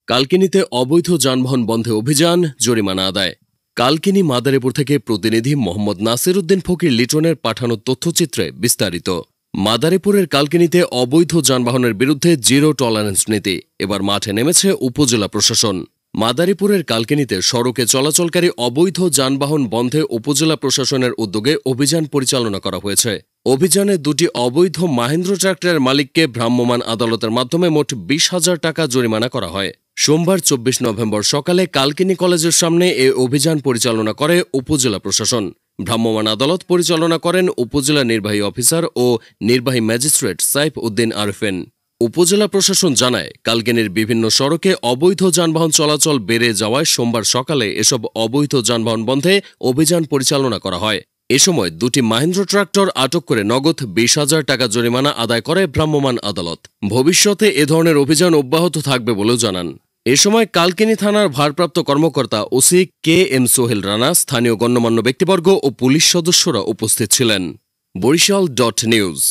কালকিনিতে অবৈধ যানবাহন বন্ধে অভিযান, জরিমানা আদায়। কালকিনি মাদারীপুর থেকে প্রতিনিধি মোহাম্মদ নাসির উদ্দিন ফকির লিটনের পাঠানো তথ্যচিত্রে বিস্তারিত। মাদারীপুরের কালকিনিতে অবৈধ যানবাহনের বিরুদ্ধে জিরো টলারেন্স নীতি। এবার মাঠে নেমেছে উপজেলা প্রশাসন। মাদারীপুরের কালকিনিতে সড়কে চলাচলকারী অবৈধ যানবাহন বন্ধে উপজেলা প্রশাসনের উদ্যোগে অভিযান পরিচালনা করা হয়েছে। অভিযানে দুটি অবৈধ মাহেন্দ্র ট্রাক্টরের মালিককে ভ্রাম্যমাণ আদালতের মাধ্যমে মোট 20,000 টাকা জরিমানা করা হয়। সোমবার 24 নভেম্বর সকালে কালকিনি কলেজের সামনে এ অভিযান পরিচালনা করে উপজেলা প্রশাসন। ভ্রাম্যমাণ আদালত পরিচালনা করেন উপজেলা নির্বাহী অফিসার ও নির্বাহী ম্যাজিস্ট্রেট সাইফ উদ্দিন আরফেন। উপজেলা প্রশাসন জানায়, কালকিনির বিভিন্ন সড়কে অবৈধ যানবাহন চলাচল বেড়ে যাওয়ায় সোমবার সকালে এসব অবৈধ যানবাহন বন্ধে অভিযান পরিচালনা করা হয়। এ সময় দুটি মাহেন্দ্র ট্রাক্টর আটক করে নগদ 20,000 টাকা জরিমানা আদায় করে ভ্রাম্যমাণ আদালত। ভবিষ্যতে এ ধরনের অভিযান অব্যাহত থাকবে বলেও জানান। এ সময় কালকিনি থানার ভারপ্রাপ্ত কর্মকর্তা ওসি KM সোহেল রানা, স্থানীয় গণ্যমান্য ব্যক্তিবর্গ ও পুলিশ সদস্যরা উপস্থিত ছিলেন। বরিশাল.নিউজ।